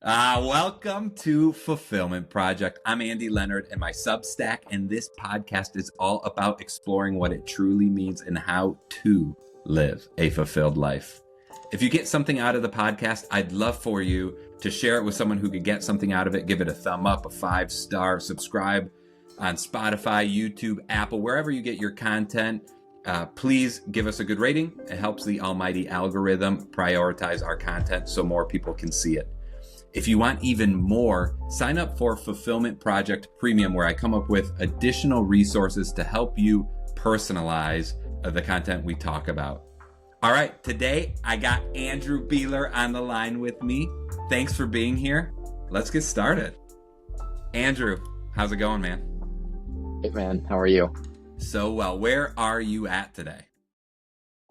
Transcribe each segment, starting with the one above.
Welcome to Fulfillment Project. I'm Andy Leonard and my Substack, and this podcast is all about exploring what it truly means and how to live a fulfilled life. If you get something out of the podcast, I'd love for you to share it with someone who could get something out of it. Give it a thumb up, a 5-star, subscribe on Spotify, YouTube, Apple, wherever you get your content. Please give us a good rating. It helps the almighty algorithm prioritize our content so more people can see it. If you want even more, sign up for Fulfillment Project Premium, where I come up with additional resources to help you personalize the content we talk about. All right, today I got Andrew Beeler on the line with me. Thanks for being here. Let's get started. Andrew, how's it going, man? Hey, man. How are you? So well. Where are you at today?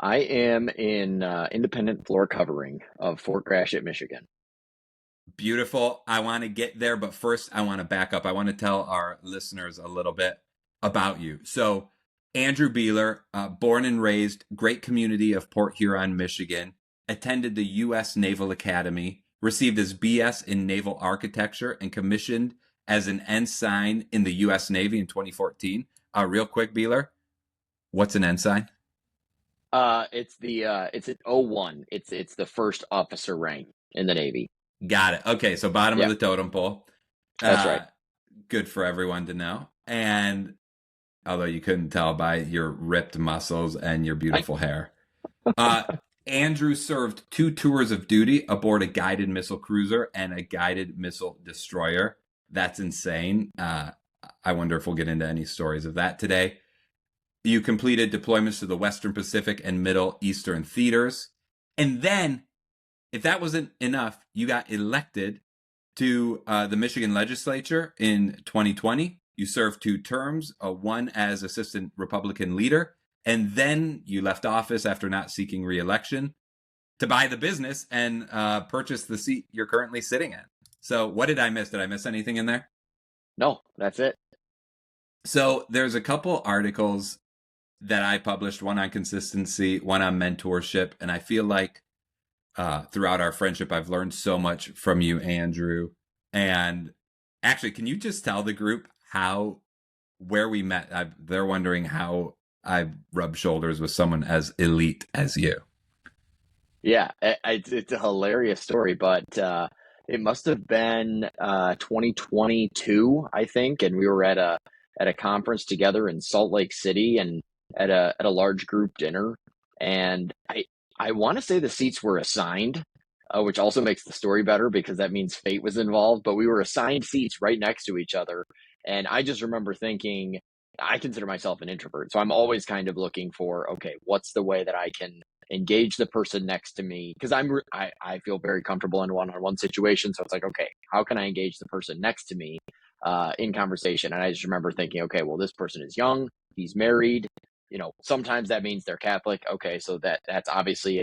I am in independent floor covering of Fort Gratiot, Michigan. Beautiful. I want to get there, but first I want to back up. I want to tell our listeners a little bit about you. So, Andrew Beeler, born and raised, great community of Port Huron, Michigan, attended the U.S. Naval Academy, received his BS in Naval Architecture, and commissioned as an ensign in the U.S. Navy in 2014. Real quick, Beeler, what's an ensign? It's an O1. It's the first officer rank in the Navy. Got it. Okay, so bottom of the totem pole. That's right. Good for everyone to know. And although you couldn't tell by your ripped muscles and your beautiful hair. Andrew served 2 tours of duty aboard a guided missile cruiser and a guided missile destroyer. That's insane. I wonder if we'll get into any stories of that today. You completed deployments to the Western Pacific and Middle Eastern theaters. And then, if that wasn't enough, you got elected to the Michigan Legislature in 2020. You served 2 terms, one as assistant Republican leader, and then you left office after not seeking re-election to buy the business and purchase the seat you're currently sitting in. So what did I miss? Did I miss anything in there? No, that's it. So there's a couple articles that I published, one on consistency, one on mentorship, and I feel like throughout our friendship, I've learned so much from you, Andrew. And actually, can you just tell the group where we met? They're wondering how I rubbed shoulders with someone as elite as you. Yeah, it's a hilarious story, but it must have been 2022, I think, and we were at a conference together in Salt Lake City and at a large group dinner, and I want to say the seats were assigned, which also makes the story better because that means fate was involved, but we were assigned seats right next to each other. And I just remember thinking, I consider myself an introvert. So I'm always kind of looking for, okay, what's the way that I can engage the person next to me? Because I feel very comfortable in one-on-one situations. So it's like, okay, how can I engage the person next to me in conversation? And I just remember thinking, okay, well, this person is young, he's married. Sometimes that means they're Catholic. Okay, so that's obviously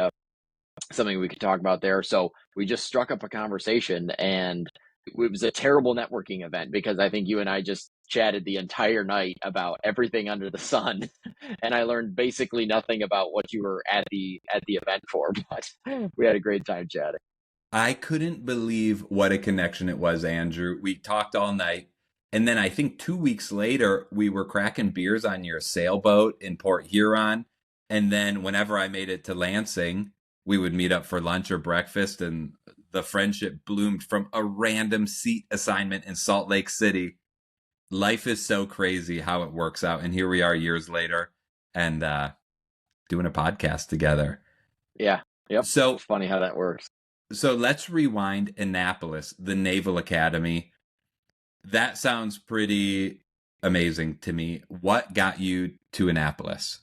something we could talk about there. So we just struck up a conversation, and it was a terrible networking event because I think you and I just chatted the entire night about everything under the sun, and I learned basically nothing about what you were at the event for. But we had a great time chatting. I couldn't believe what a connection it was, Andrew. We talked all night. And then I think 2 weeks later, we were cracking beers on your sailboat in Port Huron. And then whenever I made it to Lansing, we would meet up for lunch or breakfast. And the friendship bloomed from a random seat assignment in Salt Lake City. Life is so crazy how it works out. And here we are years later and doing a podcast together. Yeah. Yep. So it's funny how that works. So let's rewind Annapolis, the Naval Academy. That sounds pretty amazing to me. What got you to Annapolis?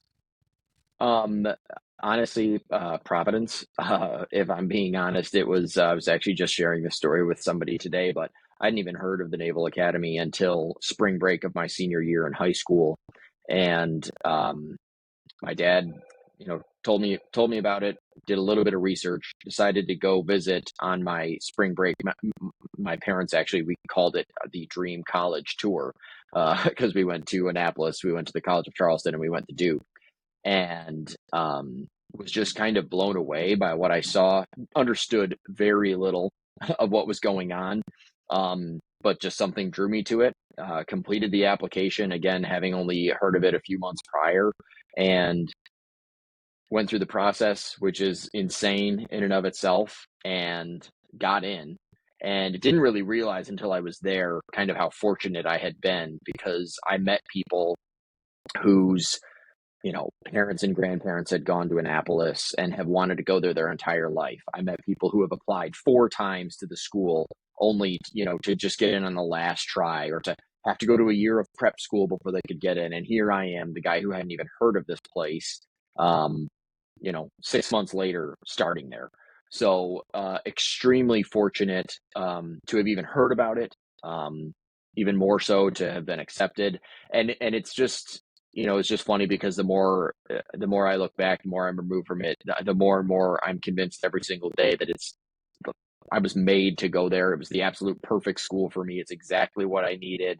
Honestly, Providence. If I'm being honest, I was actually just sharing this story with somebody today, but I hadn't even heard of the Naval Academy until spring break of my senior year in high school. And my dad, told me about it, did a little bit of research, decided to go visit on my spring break. My parents actually, we called it the Dream College Tour because we went to Annapolis, we went to the College of Charleston, and we went to Duke. And was just kind of blown away by what I saw, understood very little of what was going on. But just something drew me to it. Completed the application, again, having only heard of it a few months prior, and went through the process, which is insane in and of itself, and got in. And didn't really realize until I was there kind of how fortunate I had been, because I met people whose parents and grandparents had gone to Annapolis and have wanted to go there their entire life. I met people who have applied 4 times to the school, only, to just get in on the last try, or to have to go to a year of prep school before they could get in. And here I am, the guy who hadn't even heard of this place, 6 months later, starting there. So extremely fortunate to have even heard about it, even more so to have been accepted. And it's just, it's just funny, because the more I look back, the more I'm removed from it, the more and more I'm convinced every single day that I was made to go there. It was the absolute perfect school for me. It's exactly what I needed.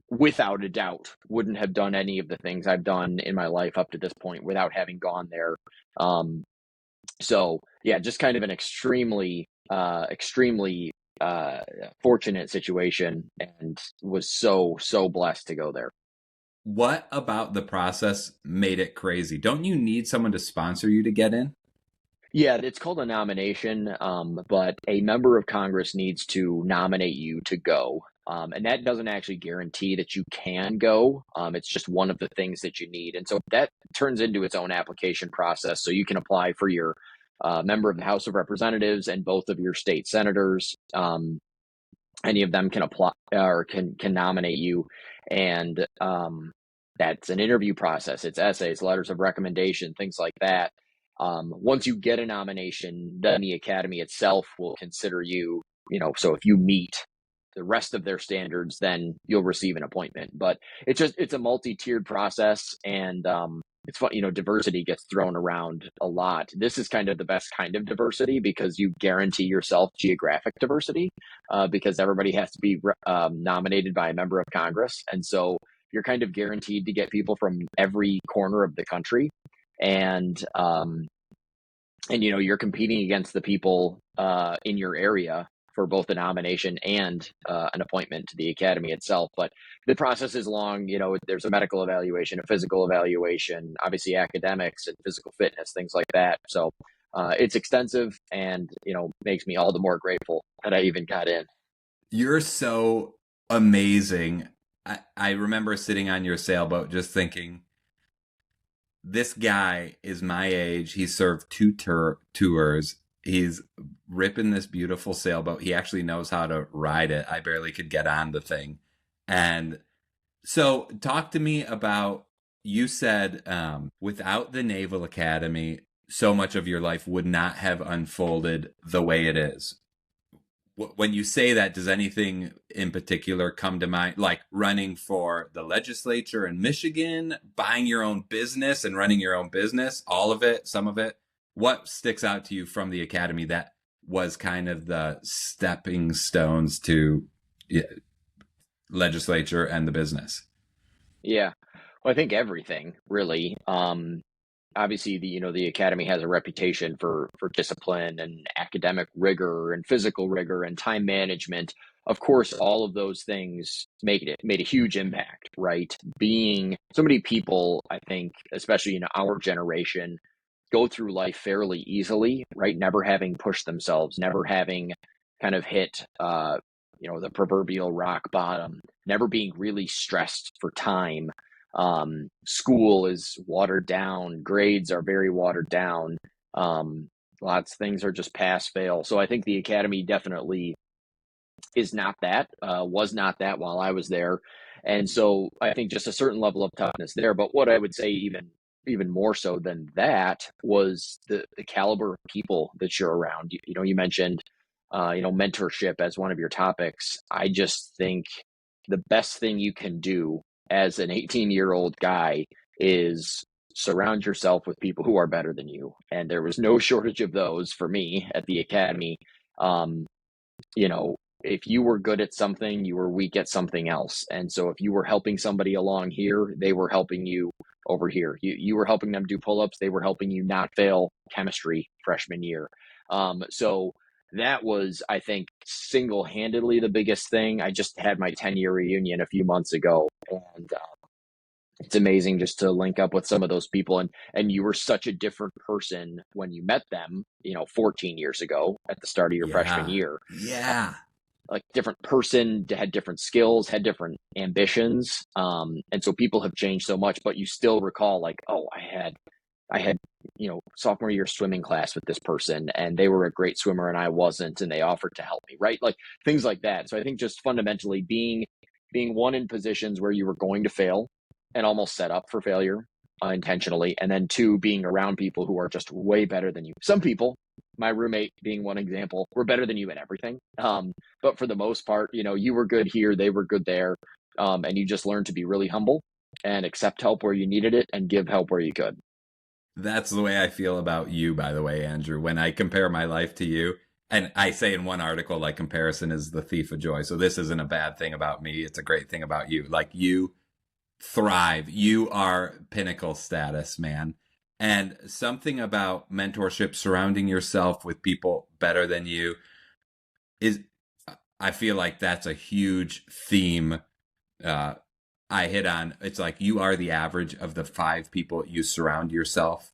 Without a doubt, wouldn't have done any of the things I've done in my life up to this point without having gone there. So yeah, just kind of an extremely fortunate situation, and was so blessed to go there. What about the process made it crazy? Don't you need someone to sponsor you to get in? Yeah, it's called a nomination, but a member of Congress needs to nominate you to go. And that doesn't actually guarantee that you can go. It's just one of the things that you need. And so that turns into its own application process. So you can apply for your member of the House of Representatives and both of your state senators. Any of them can apply or can nominate you. And that's an interview process. It's essays, letters of recommendation, things like that. Once you get a nomination, then the Academy itself will consider you, so if you meet the rest of their standards, then you'll receive an appointment. But it's a multi-tiered process, and it's fun, diversity gets thrown around a lot. This is kind of the best kind of diversity, because you guarantee yourself geographic diversity, because everybody has to be nominated by a member of Congress. And so you're kind of guaranteed to get people from every corner of the country. And you're competing against the people in your area for both a nomination and an appointment to the Academy itself. But the process is long. There's a medical evaluation, a physical evaluation, obviously academics and physical fitness, things like that. So it's extensive, and makes me all the more grateful that I even got in. You're so amazing. I remember sitting on your sailboat just thinking, this guy is my age. He served 2 tours. He's ripping this beautiful sailboat. He actually knows how to ride it. I barely could get on the thing. And so talk to me about, you said without the Naval Academy, so much of your life would not have unfolded the way it is. When you say that, does anything in particular come to mind, like running for the legislature in Michigan, buying your own business and running your own business, all of it, some of it? What sticks out to you from the Academy that was kind of the stepping stones to legislature and the business? Yeah, well, I think everything really. Obviously, the Academy has a reputation for discipline and academic rigor and physical rigor and time management. Of course, all of those things made a huge impact, right? Being so many people, I think, especially in our generation, go through life fairly easily, right? Never having pushed themselves, never having kind of hit, the proverbial rock bottom, never being really stressed for time. School is watered down, grades are very watered down. Lots of things are just pass fail. So I think the Academy definitely is not that, was not that while I was there. And so I think just a certain level of toughness there. But what I would say even more so than that was the caliber of people that you're around. You mentioned, mentorship as one of your topics. I just think the best thing you can do as an 18-year-old guy is surround yourself with people who are better than you. And there was no shortage of those for me at the Academy. If you were good at something, you were weak at something else. And so if you were helping somebody along here, they were helping you over here. You were helping them do pull-ups. They were helping you not fail chemistry freshman year. So that was, I think, single-handedly the biggest thing. I just had my 10-year reunion a few months ago, and it's amazing just to link up with some of those people. And you were such a different person when you met them, 14 years ago at the start of your freshman year. Yeah. Like different person, had different skills, had different ambitions. And so people have changed so much, but you still recall like, oh, I had, sophomore year swimming class with this person and they were a great swimmer and I wasn't, and they offered to help me, right? Like things like that. So I think just fundamentally being one in positions where you were going to fail and almost set up for failure intentionally. And then two, being around people who are just way better than you. Some people, my roommate being one example, were better than you in everything. But for the most part, you were good here, they were good there. And you just learned to be really humble and accept help where you needed it and give help where you could. That's the way I feel about you, by the way, Andrew. When I compare my life to you, and I say in one article, like, comparison is the thief of joy. So this isn't a bad thing about me. It's a great thing about you. Like, you thrive. You are pinnacle status, man. And something about mentorship, surrounding yourself with people better than you, is, I feel like that's a huge theme I hit on. It's like you are the average of the 5 people you surround yourself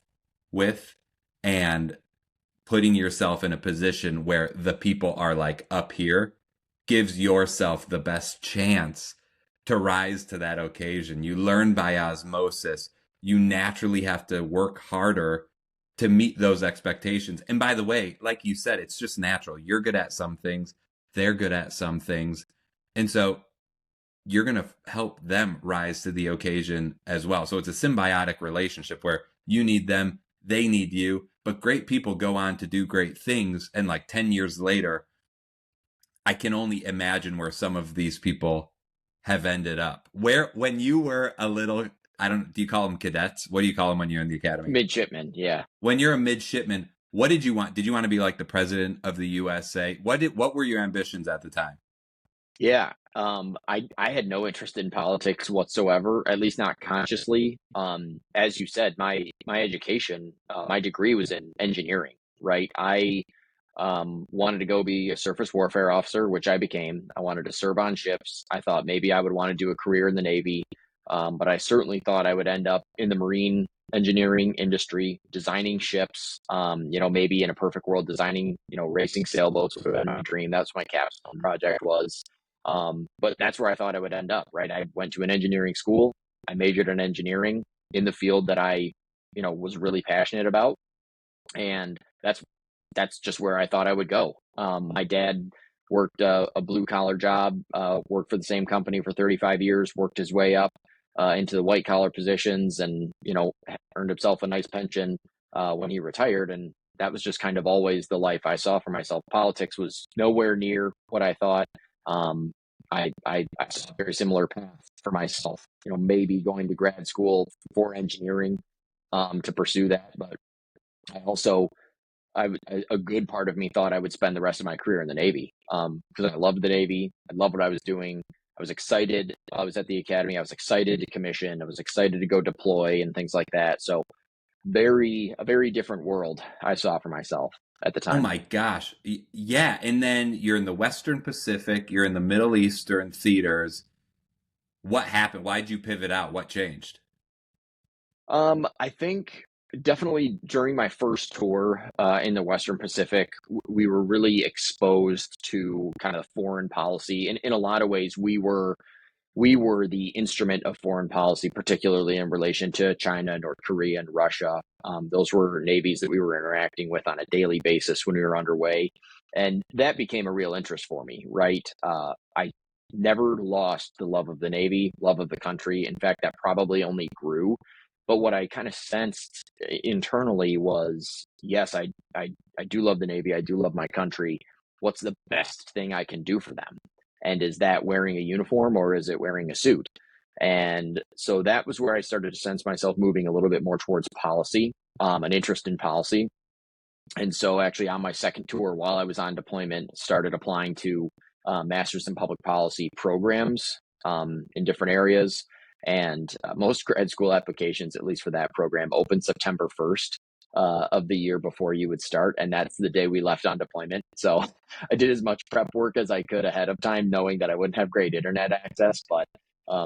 with, and putting yourself in a position where the people are like up here gives yourself the best chance to rise to that occasion. You learn by osmosis. You naturally have to work harder to meet those expectations. And by the way, like you said, it's just natural. You're good at some things, they're good at some things. And so you're going to help them rise to the occasion as well. So it's a symbiotic relationship where you need them, they need you, but great people go on to do great things. And like 10 years later, I can only imagine where some of these people have ended up. Where, when you were a little, do you call them cadets? What do you call them when you're in the academy? Midshipman, yeah. When you're a midshipman, what did you want? Did you want to be like the president of the USA? What were your ambitions at the time? Yeah. I had no interest in politics whatsoever, at least not consciously. As you said, my education, my degree was in engineering, right? I wanted to go be a surface warfare officer, which I became. I wanted to serve on ships. I thought maybe I would want to do a career in the Navy, but I certainly thought I would end up in the marine engineering industry, designing ships. Maybe in a perfect world, designing, racing sailboats would have been my dream. That's what my capstone project was. But that's where I thought I would end up, right? I went to an engineering school. I majored in engineering in the field that I, was really passionate about. And that's just where I thought I would go. My dad worked a blue collar job, worked for the same company for 35 years, worked his way up into the white collar positions, and earned himself a nice pension when he retired. And that was just kind of always the life I saw for myself. Politics was nowhere near what I thought. I saw a very similar path for myself. Maybe going to grad school for engineering to pursue that, but I also, a good part of me thought I would spend the rest of my career in the Navy because I loved the Navy. I loved what I was doing. I was excited. I was at the academy. I was excited to commission. I was excited to go deploy and things like that. So a very different world I saw for myself at the time. Oh my gosh. Yeah. And then you're in the Western Pacific, you're in the Middle Eastern theaters. What happened? Why'd you pivot out? What changed? I think definitely during my first tour in the Western Pacific, we were really exposed to kind of foreign policy. In a lot of ways, we were the instrument of foreign policy, particularly in relation to China, North Korea, and Russia. Those were navies that we were interacting with on a daily basis when we were underway. And that became a real interest for me, right? I never lost the love of the Navy, love of the country. In fact, that probably only grew. But what I kind of sensed internally was, yes, I do love the Navy. I do love my country. What's the best thing I can do for them? And is that wearing a uniform or is it wearing a suit? And so that was where I started to sense myself moving a little bit more towards policy, an interest in policy. And so actually on my second tour, while I was on deployment, started applying to Masters in Public Policy programs in different areas. And most grad school applications, at least for that program, open September 1st. of the year before you would start, and that's the day we left on deployment. So I did as much prep work as I could ahead of time, knowing that I wouldn't have great internet access. But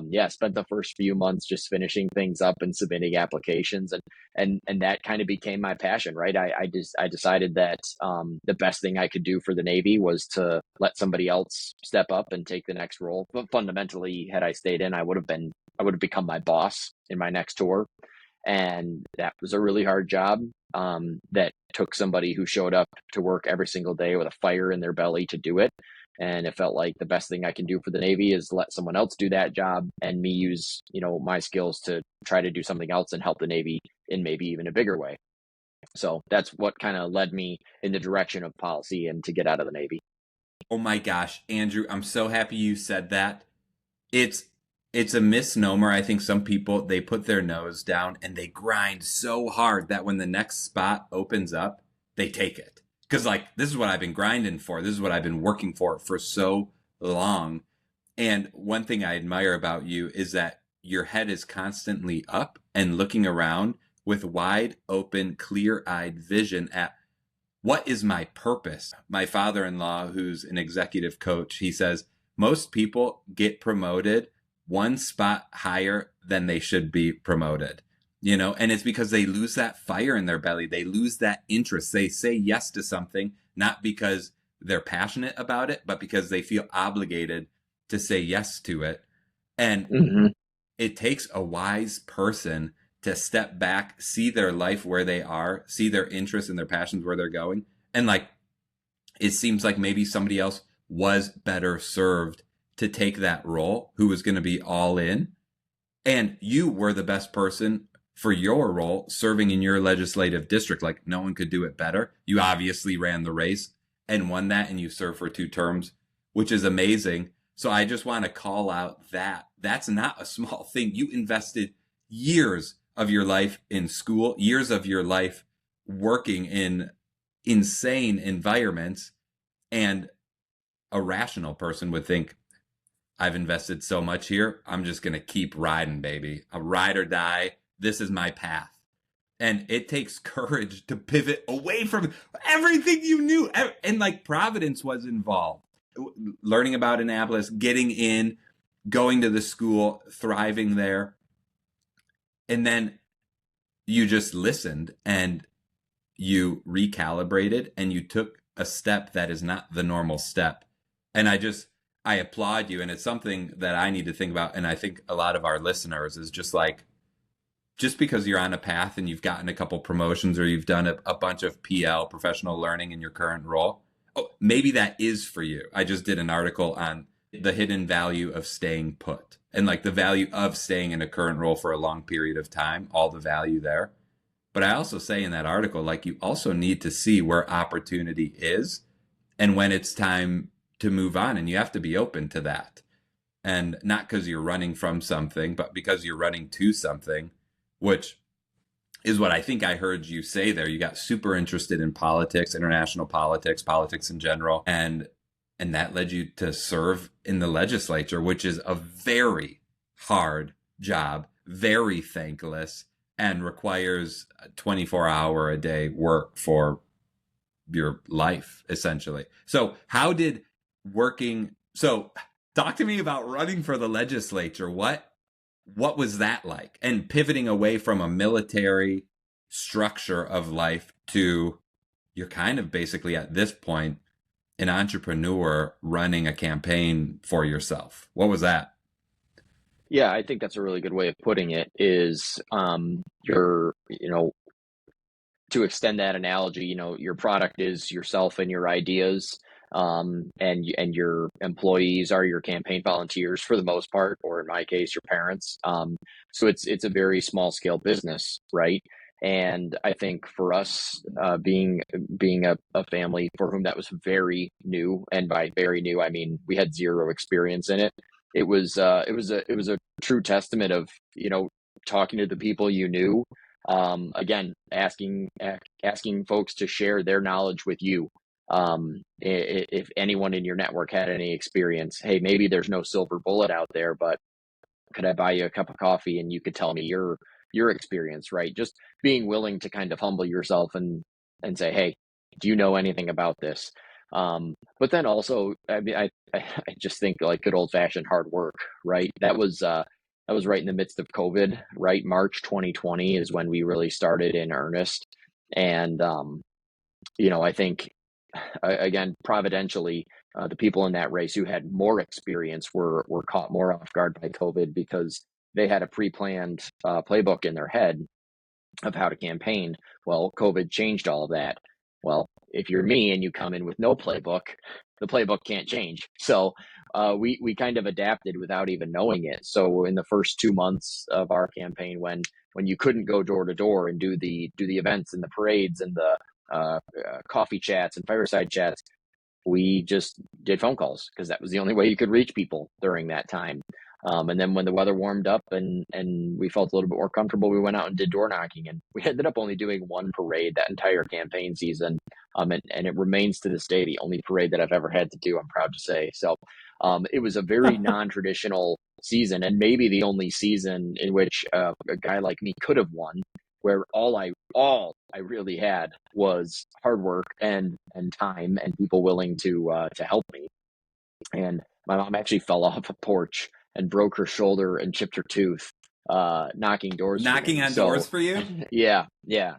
yeah, spent the first few months just finishing things up and submitting applications, and that kind of became my passion, right? I decided that the best thing I could do for the Navy was to let somebody else step up and take the next role. But fundamentally, had I stayed in, I would have become my boss in my next tour. And that was a really hard job that took somebody who showed up to work every single day with a fire in their belly to do it. And it felt like the best thing I can do for the Navy is let someone else do that job and me use, my skills to try to do something else and help the Navy in maybe even a bigger way. So that's what kind of led me in the direction of policy and to get out of the Navy. Oh my gosh, Andrew, I'm so happy you said that. It's it's a misnomer. I think some people, they put their nose down and they grind so hard that when the next spot opens up, they take it. Cuz like this is what I've been grinding for. This is what I've been working for so long. And one thing I admire about you is that your head is constantly up and looking around with wide open, clear-eyed vision at what is my purpose? My father-in-law, who's an executive coach, he says most people get promoted one spot higher than they should be promoted. And it's because they lose that fire in their belly. They lose that interest. They say yes to something, not because they're passionate about it, but because they feel obligated to say yes to it. And Mm-hmm. it takes a wise person to step back, see their life where they are, see their interests and their passions where they're going. And like, it seems like maybe somebody else was better served to take that role, who was going to be all in. And you were the best person for your role serving in your legislative district. Like no one could do it better. You obviously ran the race and won that, and you served for 2 terms, which is amazing. So I just want to call out that that's not a small thing. You invested years of your life in school, years of your life working in insane environments, and a rational person would think, I've invested so much here, I'm just going to keep riding, baby. A ride or die. This is my path. And it takes courage to pivot away from everything you knew. And like Providence was involved. Learning about Annapolis, getting in, going to the school, thriving there. And then you just listened and you recalibrated and you took a step that is not the normal step. And I applaud you. And it's something that I need to think about. And I think a lot of our listeners is just like, just because you're on a path and you've gotten a couple promotions or you've done a bunch of PL, professional learning in your current role, maybe that is for you. I just did an article on the hidden value of staying put and like the value of staying in a current role for a long period of time, all the value there. But I also say in that article, like you also need to see where opportunity is and when it's time to move on. And you have to be open to that. And not because you're running from something, but because you're running to something, which is what I think I heard you say there. You got super interested in politics, international politics, politics in general, and that led you to serve in the legislature, which is a very hard job, very thankless, and requires 24-hour a day work for your life, essentially. So talk to me about running for the legislature. What was that like? And pivoting away from a military structure of life to you're kind of basically at this point an entrepreneur running a campaign for yourself. What was that? Yeah, I think that's a really good way of putting it is to extend that analogy, your product is yourself and your ideas, and your employees are your campaign volunteers for the most part, or in my case, your parents. So it's a very small scale business, right? And I think for us, being a family for whom that was very new, and by very new, I mean we had zero experience in it. It was a true testament of talking to the people you knew, again, asking folks to share their knowledge with you. If anyone in your network had any experience, hey, maybe there's no silver bullet out there, but could I buy you a cup of coffee and you could tell me your experience, right? Just being willing to kind of humble yourself and say, hey, do you know anything about this? But then also, I mean, I just think like good old fashioned hard work, right? That was right in the midst of COVID, right? March 2020 is when we really started in earnest. And, I think, again, providentially, the people in that race who had more experience were caught more off guard by COVID because they had a pre-planned playbook in their head of how to campaign. Well, COVID changed all of that. Well, if you're me and you come in with no playbook, the playbook can't change. So we kind of adapted without even knowing it. So in the first 2 months of our campaign, when you couldn't go door to door and do the events and the parades and the coffee chats and fireside chats, we just did phone calls because that was the only way you could reach people during that time. And then when the weather warmed up and we felt a little bit more comfortable, we went out and did door knocking, and we ended up only doing one parade that entire campaign season. And it remains to this day the only parade that I've ever had to do, I'm proud to say. So it was a very non-traditional season, and maybe the only season in which a guy like me could have won, where all I really had was hard work and time and people willing to help me. And my mom actually fell off a porch and broke her shoulder and chipped her tooth, knocking doors. Knocking on doors for you? Yeah.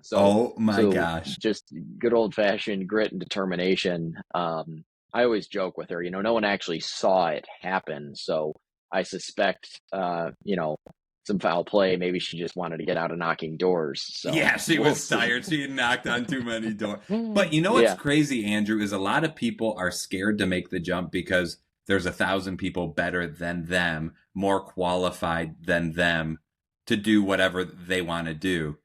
So, oh my gosh. Just good old fashioned grit and determination. I always joke with her, no one actually saw it happen. So I suspect, some foul play. Maybe she just wanted to get out of knocking doors. So yeah, she was tired. She had knocked on too many doors. But you know what's crazy, Andrew, is a lot of people are scared to make the jump because there's 1,000 people better than them, more qualified than them to do whatever they want to do.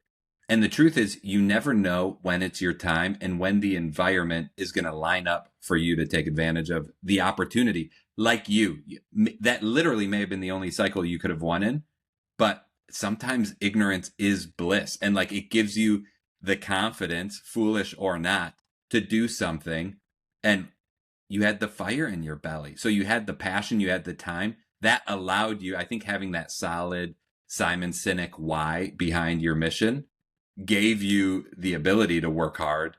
And the truth is, you never know when it's your time and when the environment is going to line up for you to take advantage of the opportunity. Like you, that literally may have been the only cycle you could have won in. But sometimes ignorance is bliss. And like it gives you the confidence, foolish or not, to do something. And you had the fire in your belly. So you had the passion, you had the time that allowed you, I think having that solid Simon Sinek why behind your mission gave you the ability to work hard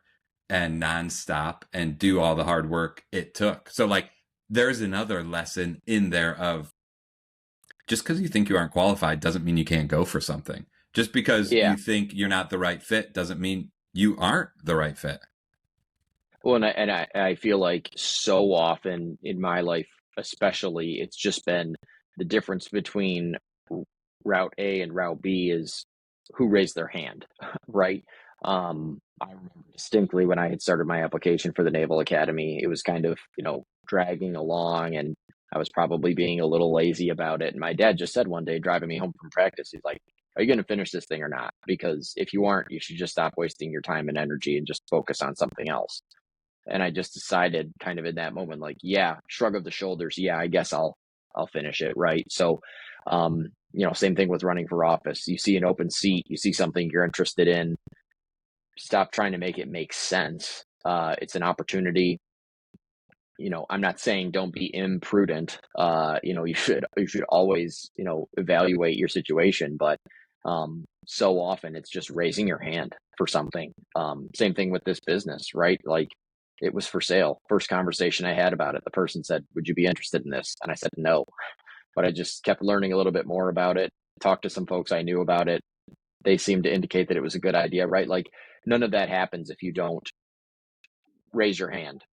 and nonstop and do all the hard work it took. So like there's another lesson in there of just because you think you aren't qualified doesn't mean you can't go for something. Just because you think you're not the right fit doesn't mean you aren't the right fit. Well, and I feel like so often in my life, especially, it's just been the difference between route A and route B is who raised their hand, right? I remember distinctly when I had started my application for the Naval Academy, it was kind of, dragging along, and I was probably being a little lazy about it. And my dad just said one day, driving me home from practice, he's like, are you going to finish this thing or not? Because if you aren't, you should just stop wasting your time and energy and just focus on something else. And I just decided kind of in that moment, like, yeah, shrug of the shoulders. Yeah, I guess I'll finish it. Right. So, same thing with running for office. You see an open seat, you see something you're interested in, stop trying to make it make sense. It's an opportunity. I'm not saying don't be imprudent. You should always, evaluate your situation, but so often it's just raising your hand for something. Same thing with this business, right? Like it was for sale. First conversation I had about it, the person said, would you be interested in this? And I said, no, but I just kept learning a little bit more about it, talked to some folks I knew about it. They seemed to indicate that it was a good idea, right? Like none of that happens if you don't raise your hand,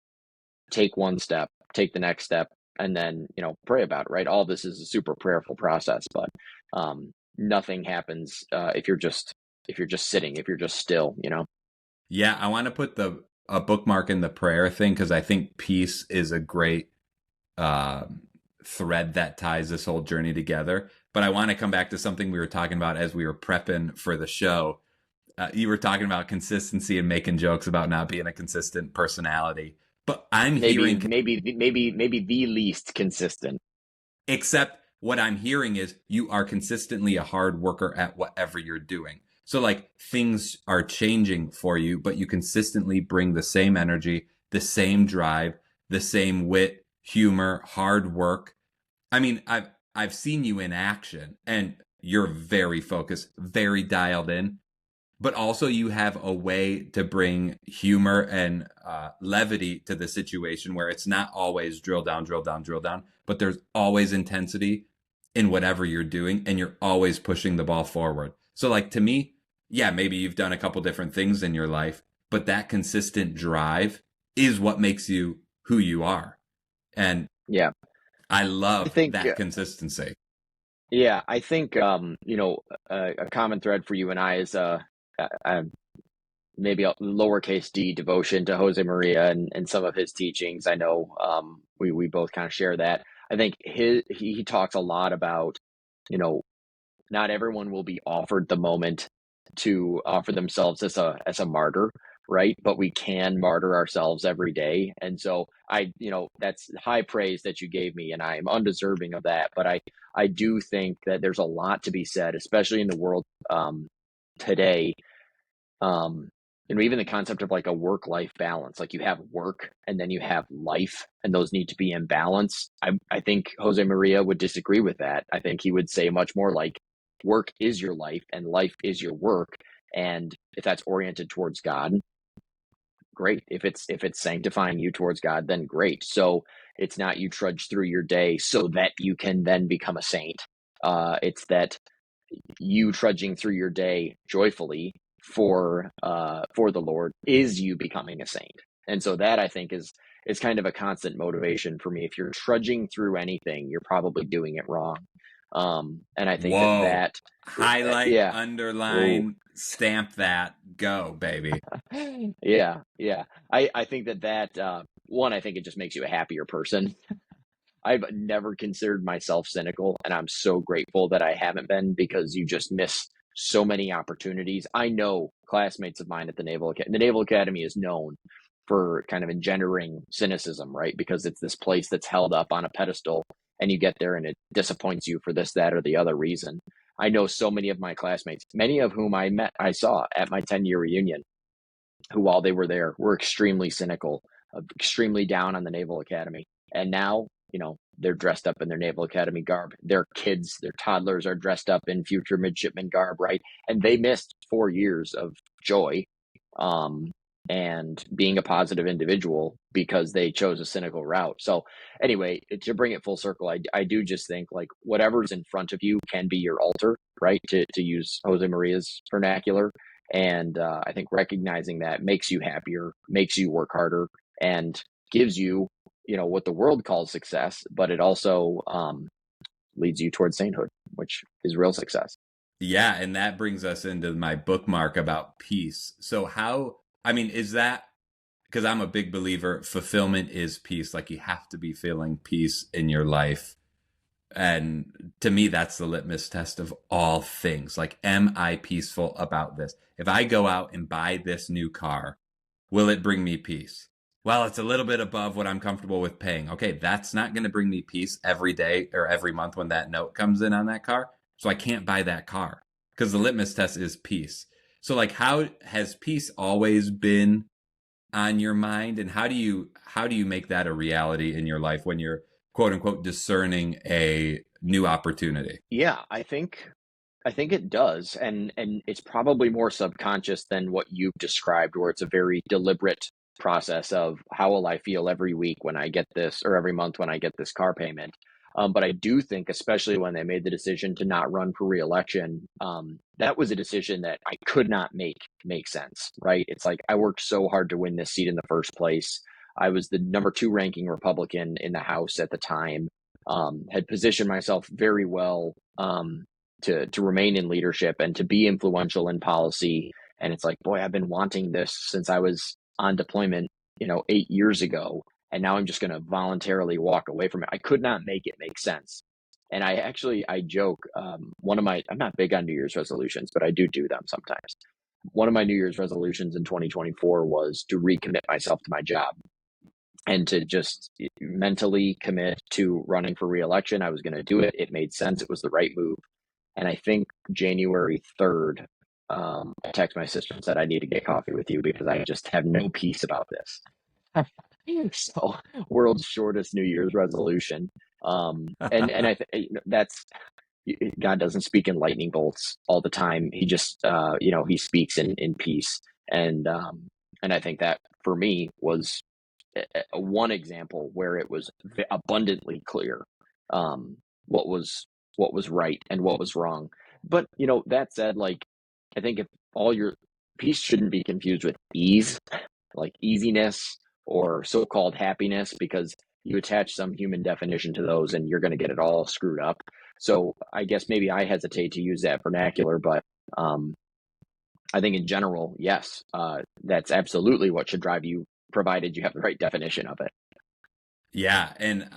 take one step, take the next step, and then, pray about it, right? All this is a super prayerful process, but nothing happens if you're just sitting, if you're just still, Yeah, I want to put a bookmark in the prayer thing because I think peace is a great thread that ties this whole journey together. But I want to come back to something we were talking about as we were prepping for the show. You were talking about consistency and making jokes about not being a consistent personality. But I'm hearing maybe the least consistent. Except what I'm hearing is you are consistently a hard worker at whatever you're doing. So like things are changing for you, but you consistently bring the same energy, the same drive, the same wit, humor, hard work. I mean, I've seen you in action, and you're very focused, very dialed in, but also you have a way to bring humor and levity to the situation where it's not always drill down, drill down, drill down, but there's always intensity in whatever you're doing, and you're always pushing the ball forward. So, like, to me, yeah, maybe you've done a couple different things in your life, but that consistent drive is what makes you who you are. And Yeah, I I love think. that consistency. Yeah, I think a common thread for you and I is maybe a lowercase d devotion to Josemaria and some of his teachings. I know we both kind of share that. I think he talks a lot about, you know, not everyone will be offered the moment to offer themselves as a martyr, right? But we can martyr ourselves every day. And so that's high praise that you gave me, and I'm undeserving of that. But I do think that there's a lot to be said, especially in the world today. Um, even the concept of like a work-life balance, like you have work and then you have life, and those need to be in balance. I think Josemaria would disagree with that. I think he would say much more like work is your life and life is your work. And if that's oriented towards God, great. If it's sanctifying you towards God, then great. So it's not you trudge through your day so that you can then become a saint. It's that you trudging through your day joyfully for the Lord is you becoming a saint. And so that, I think, is kind of a constant motivation for me. If you're trudging through anything, you're probably doing it wrong. And I think Whoa. that Highlight, yeah. Oh, underline, stamp that, go, baby. yeah. I think that one, I think it just makes you a happier person. I've never considered myself cynical, and I'm so grateful that I haven't been, because you just miss so many opportunities. I know classmates of mine at the Naval Academy is known for kind of engendering cynicism, right? Because it's this place that's held up on a pedestal, and you get there and it disappoints you for this, that, or the other reason. I know so many of my classmates, many of whom I saw at my 10-year reunion, who, while they were there, were extremely cynical, extremely down on the Naval Academy. And now, they're dressed up in their Naval Academy garb. Their kids, their toddlers are dressed up in future midshipman garb, right? And they missed 4 years of joy and being a positive individual because they chose a cynical route. So anyway, to bring it full circle, I do just think like whatever's in front of you can be your altar, right? To use Josemaria's vernacular. And I think recognizing that makes you happier, makes you work harder, and gives you, what the world calls success, but it also leads you towards sainthood, which is real success. Yeah, and that brings us into my bookmark about peace. So I mean, is that, because I'm a big believer, fulfillment is peace. Like, you have to be feeling peace in your life. And to me, that's the litmus test of all things. Like, am I peaceful about this? If I go out and buy this new car, will it bring me peace? Well, it's a little bit above what I'm comfortable with paying. Okay, that's not going to bring me peace every day or every month when that note comes in on that car. So I can't buy that car, because the litmus test is peace. So, like, how has peace always been on your mind, and how do you make that a reality in your life when you're, quote unquote, discerning a new opportunity? Yeah, I think it does, and it's probably more subconscious than what you've described, where it's a very deliberate process of how will I feel every week when I get this, or every month when I get this car payment. But I do think, especially when they made the decision to not run for reelection, that was a decision that I could not make sense, right? It's like I worked so hard to win this seat in the first place. I was the number two ranking Republican in the House at the time, had positioned myself very well. To remain in leadership and to be influential in policy. And it's like, boy, I've been wanting this since I was on deployment, 8 years ago. And now I'm just going to voluntarily walk away from it. I could not make it make sense. And I joke, I'm not big on New Year's resolutions, but I do them sometimes. One of my New Year's resolutions in 2024 was to recommit myself to my job and to just mentally commit to running for reelection. I was going to do it. It made sense. It was the right move. And I think January 3rd, I texted my sister and said, I need to get coffee with you because I just have no peace about this. So, world's shortest New Year's resolution. And I think that's God doesn't speak in lightning bolts all the time. He just, he speaks in peace. And I think that for me was one example where it was abundantly clear what was right and what was wrong. But that said, like, I think if all your peace shouldn't be confused with ease, like easiness or so-called happiness, because you attach some human definition to those and you're going to get it all screwed up. So I guess maybe I hesitate to use that vernacular, but I think in general, yes, that's absolutely what should drive you, provided you have the right definition of it. Yeah, and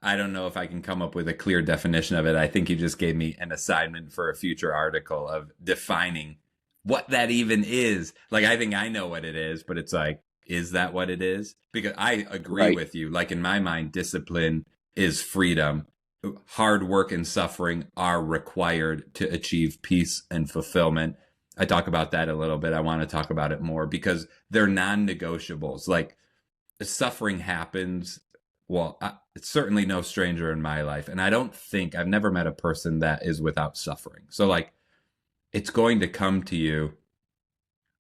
I don't know if I can come up with a clear definition of it. I think you just gave me an assignment for a future article of defining what that even is. Like, I think I know what it is, but it's like, is that what it is? Because I agree Right. with you. Like, in my mind, discipline is freedom. Hard work and suffering are required to achieve peace and fulfillment. I talk about that a little bit. I want to talk about it more because they're non-negotiables. Like, suffering happens. Well, it's certainly no stranger in my life. And I've never met a person that is without suffering. So, like, it's going to come to you.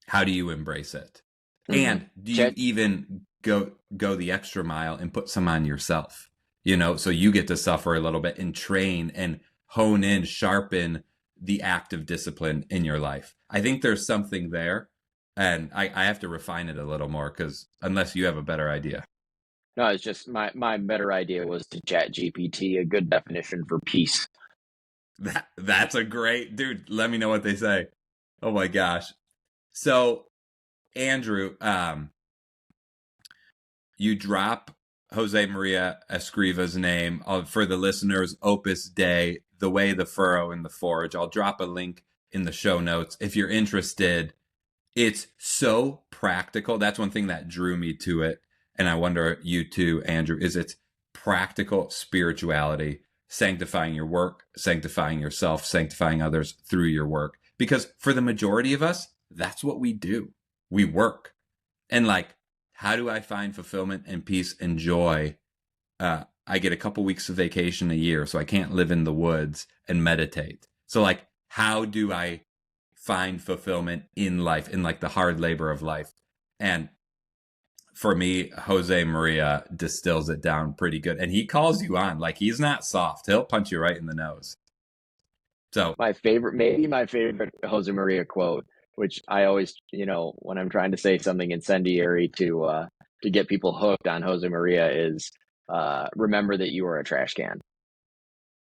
How do you embrace it? Mm-hmm. And do you even go the extra mile and put some on yourself? So you get to suffer a little bit and train and hone in, sharpen the active discipline in your life. I think there's something there. And I have to refine it a little more because unless you have a better idea. No, it's just my better idea was to chat GPT a good definition for peace. That's a great, dude. Let me know what they say. Oh my gosh. So, Andrew, you drop Josemaria Escriva's name for the listeners, Opus Dei, The Way, the Furrow, and the Forge. I'll drop a link in the show notes if you're interested. It's so practical. That's one thing that drew me to it. And I wonder, you too, Andrew, is it's practical spirituality, sanctifying your work, sanctifying yourself, sanctifying others through your work. Because for the majority of us, that's what we do. We work. And like, how do I find fulfillment and peace and joy? I get a couple weeks of vacation a year, so I can't live in the woods and meditate. So like, how do I find fulfillment in life, in like the hard labor of life? And for me, Josemaria distills it down pretty good. And he calls you on. Like, he's not soft. He'll punch you right in the nose. So my favorite Josemaria quote, which I always, when I'm trying to say something incendiary to get people hooked on Josemaria, is remember that you are a trash can.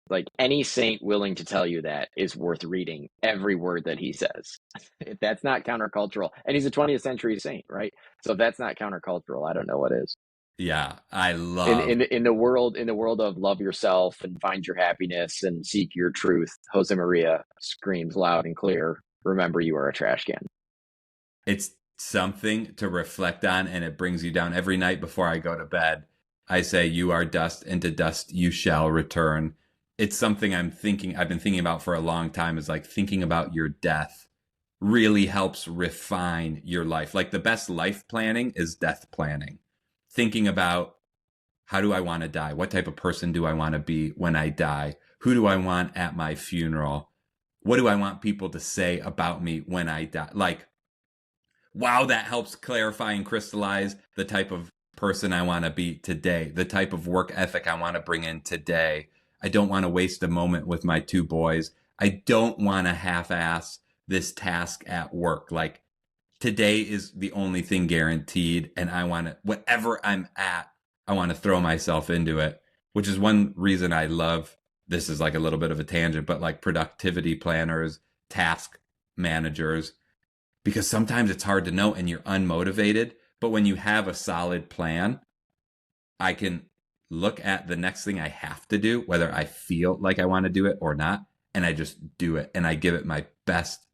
Like, any saint willing to tell you that is worth reading every word that he says. If that's not countercultural, and he's a 20th century saint, right? So if that's not countercultural, I don't know what is. yeah, I love In the world of love yourself and find your happiness and seek your truth, Josemaria screams loud and clear, remember you are a trash can. It's something to reflect on, and it brings you down. Every night before I go to bed, I say, you are dust, and to dust you shall return. It's something I've been thinking about for a long time, is like thinking about your death really helps refine your life. Like, the best life planning is death planning. Thinking about, how do I want to die? What type of person do I want to be when I die? Who do I want at my funeral? What do I want people to say about me when I die? Like, wow, that helps clarify and crystallize the type of person I want to be today, the type of work ethic I want to bring in today. I don't want to waste a moment with my two boys. I don't want to half-ass this task at work. Like, today is the only thing guaranteed, and I want to, whatever I'm at, I want to throw myself into it, which is one reason I love, this is like a little bit of a tangent, but like productivity planners, task managers, because sometimes it's hard to know and you're unmotivated. But when you have a solid plan, I can look at the next thing I have to do, whether I feel like I want to do it or not, and I just do it, and I give it my best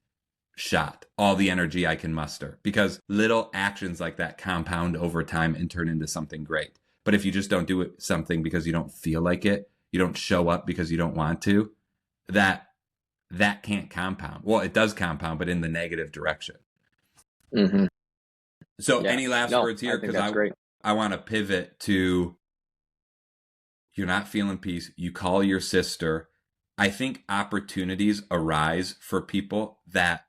shot, all the energy I can muster, because little actions like that compound over time and turn into something great. But if you just don't do something because you don't feel like it, you don't show up because you don't want to, that can't compound. Well, it does compound, but in the negative direction. Mm-hmm. So any last words here? Because I want to pivot to, you're not feeling peace. You call your sister. I think opportunities arise for people that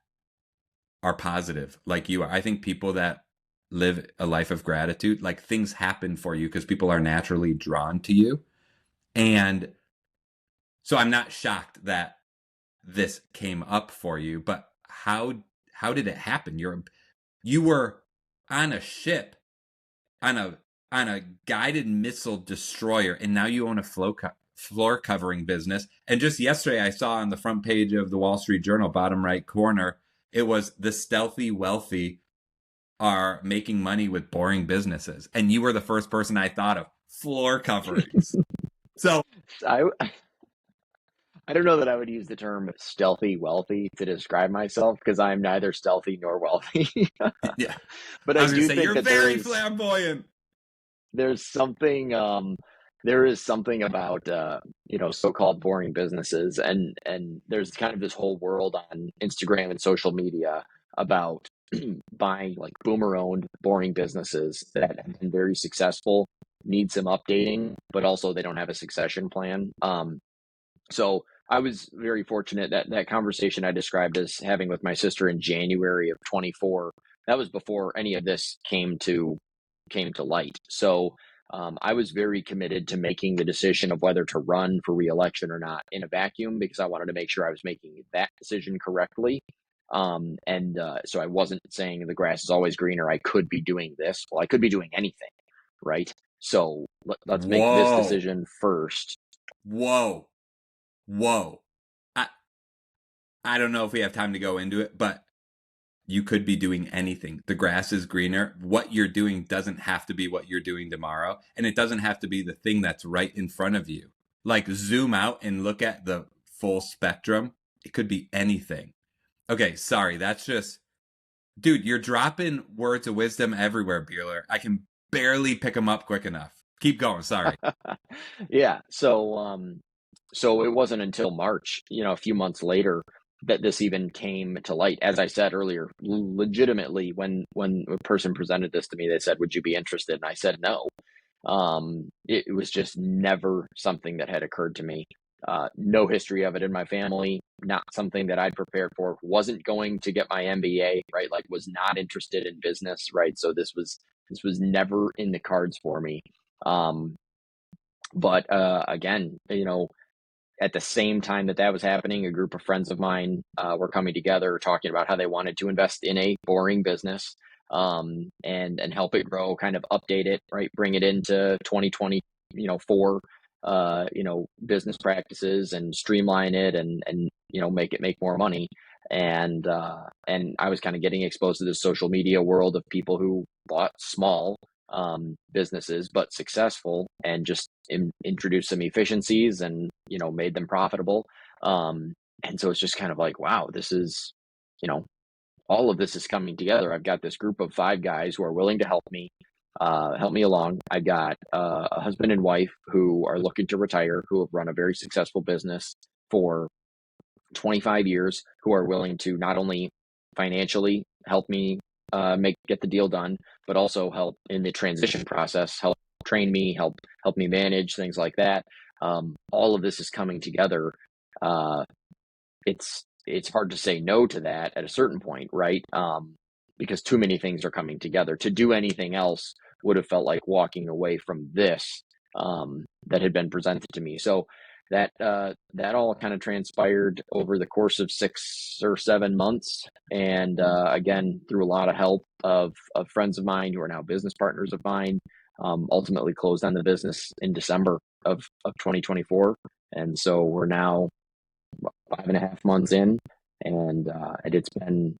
are positive, like you are. I think people that live a life of gratitude, like things happen for you because people are naturally drawn to you. And so I'm not shocked that this came up for you, but how did it happen? You were on a ship on a guided missile destroyer, and now you own a floor covering business. And just yesterday, I saw on the front page of the Wall Street Journal, bottom right corner, it was the stealthy wealthy are making money with boring businesses, and you were the first person I thought of. Floor coverings. So I I don't know that I would use the term stealthy wealthy to describe myself because I'm neither stealthy nor wealthy. yeah, But I I was gonna do say think you're that very flamboyant. there's something there is something about so-called boring businesses, and there's kind of this whole world on Instagram and social media about buying like boomer owned boring businesses that have been very successful, need some updating, but also they don't have a succession plan. So I was very fortunate that that conversation I described as having with my sister in January of 24, that was before any of this came to light. So I was very committed to making the decision of whether to run for reelection or not in a vacuum because I wanted to make sure I was making that decision correctly. So I wasn't saying the grass is always greener. I could be doing this. Well, I could be doing anything, right? So let's make this Whoa, decision first. whoa, whoa. I I don't know if we have time to go into it, but you could be doing anything. The grass is greener. What you're doing doesn't have to be what you're doing tomorrow, and it doesn't have to be the thing that's right in front of you. Like zoom out and look at the full spectrum. It could be anything. Okay, sorry. That's just, dude, you're dropping words of wisdom everywhere, Beeler. I can barely pick them up quick enough. Keep going. Sorry. Yeah. So it wasn't until March, a few months later, that this even came to light. As I said earlier, legitimately, when a person presented this to me, they said, "Would you be interested?" And I said no. It was just never something that had occurred to me. No history of it in my family, not something that I'd prepared for. Wasn't going to get my MBA, right? Like was not interested in business, right? So this was never in the cards for me. Um, but again, at the same time that that was happening, a group of friends of mine were coming together, talking about how they wanted to invest in a boring business, and help it grow, kind of update it, right, bring it into 2020, for business practices and streamline it and make it make more money. And I was kind of getting exposed to this social media world of people who bought small businesses but successful and just introduced some efficiencies and made them profitable. And so it's just kind of like, wow, this is you know all of this is coming together. I've got this group of 5 guys who are willing to help me along. I've got a husband and wife who are looking to retire, who have run a very successful business for 25 years, who are willing to not only financially help me get the deal done, but also help in the transition process, help train me, help me manage things like that. All of this is coming together. Uh, it's hard to say no to that at a certain point, right? Because too many things are coming together. To do anything else would have felt like walking away from this that had been presented to me. So that all kind of transpired over the course of 6 or 7 months, and again through a lot of help of friends of mine who are now business partners of mine. Ultimately closed on the business in December of 2024, and so we're now 5.5 months in, and it's been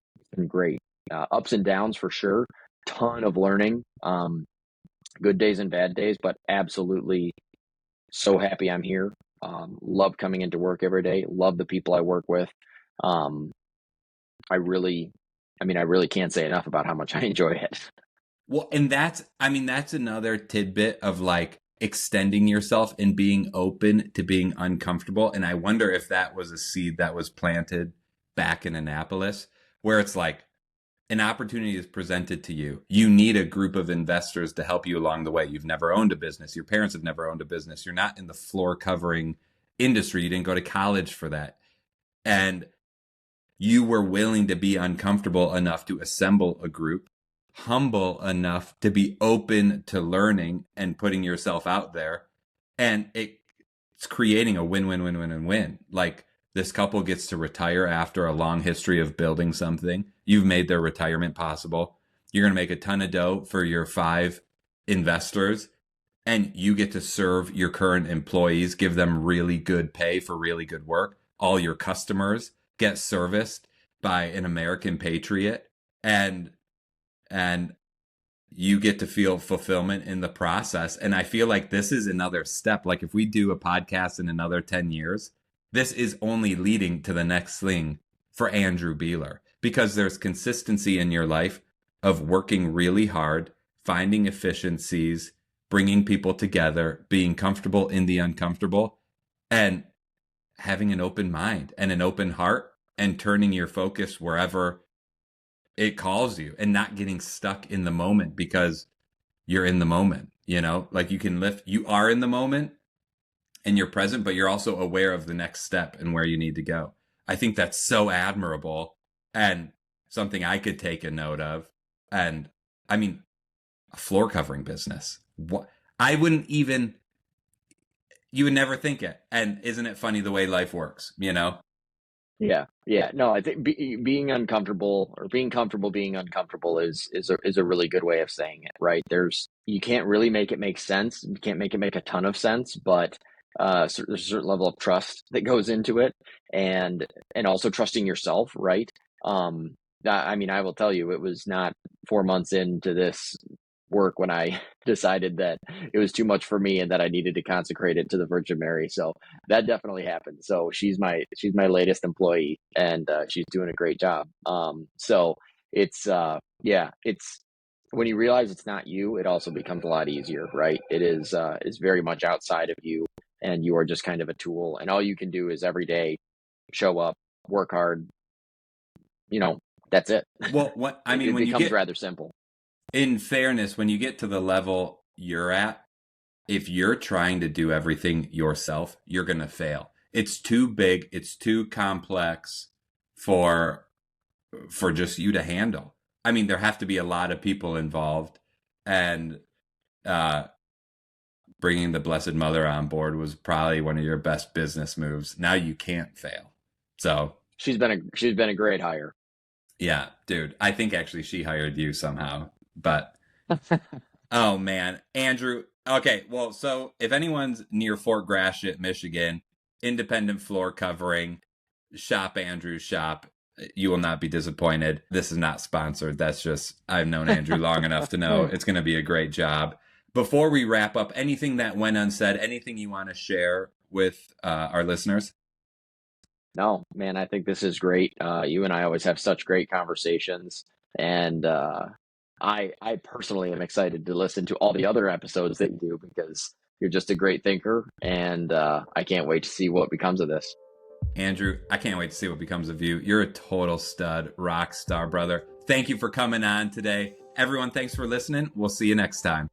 great. Ups and downs for sure, ton of learning, good days and bad days, but absolutely so happy I'm here. Love coming into work every day. Love the people I work with. Um, I really, I really can't say enough about how much I enjoy it. Well, and that's another tidbit of like extending yourself and being open to being uncomfortable. And I wonder if that was a seed that was planted back in Annapolis, where it's like an opportunity is presented to you. You need a group of investors to help you along the way. You've never owned a business. Your parents have never owned a business. You're not in the floor covering industry. You didn't go to college for that. And you were willing to be uncomfortable enough to assemble a group, humble enough to be open to learning and putting yourself out there. And it's creating a win-win-win-win-win-win. Like, this couple gets to retire after a long history of building something. You've made their retirement possible. You're going to make a ton of dough for your 5 investors, and you get to serve your current employees, give them really good pay for really good work. All your customers get serviced by an American patriot, and you get to feel fulfillment in the process. And I feel like this is another step. Like, if we do a podcast in another 10 years, this is only leading to the next thing for Andrew Beeler, because there's consistency in your life of working really hard, finding efficiencies, bringing people together, being comfortable in the uncomfortable, and having an open mind and an open heart, and turning your focus wherever it calls you, and not getting stuck in the moment because you're in the moment. Like, you are in the moment and you're present, but you're also aware of the next step and where you need to go. I think that's so admirable, and something I could take a note of. And I mean, a floor covering business. What? You would never think it. And isn't it funny the way life works, Yeah. No, I think being uncomfortable, or being comfortable being uncomfortable, is a really good way of saying it, right? You can't really make it make sense. You can't make it make a ton of sense, but there's a certain level of trust that goes into it, and also trusting yourself, right? I mean, I will tell you, it was not 4 months into this work when I decided that it was too much for me and that I needed to consecrate it to the Virgin Mary. So that definitely happened. So she's my latest employee, and she's doing a great job. So it's when you realize it's not you, it also becomes a lot easier, right? It is very much outside of you, and you are just kind of a tool, and all you can do is every day show up, work hard. That's it. Well, it becomes rather simple. In fairness, when you get to the level you're at, if you're trying to do everything yourself, you're going to fail. It's too big. It's too complex for just you to handle. I mean, there have to be a lot of people involved, and bringing the Blessed Mother on board was probably one of your best business moves. Now you can't fail. So she's been a great hire. Yeah, dude. I think actually she hired you somehow. But oh man, Andrew. Okay, well, so if anyone's near Fort Gratiot, Michigan, independent floor covering, shop Andrew's shop. You will not be disappointed. This is not sponsored. That's just, I've known Andrew long enough to know it's going to be a great job. Before we wrap up, anything that went unsaid, anything you want to share with our listeners? No, man, I think this is great. You and I always have such great conversations, and I personally am excited to listen to all the other episodes that you do, because you're just a great thinker, and I can't wait to see what becomes of this. Andrew, I can't wait to see what becomes of you. You're a total stud, rock star, brother. Thank you for coming on today. Everyone, thanks for listening. We'll see you next time.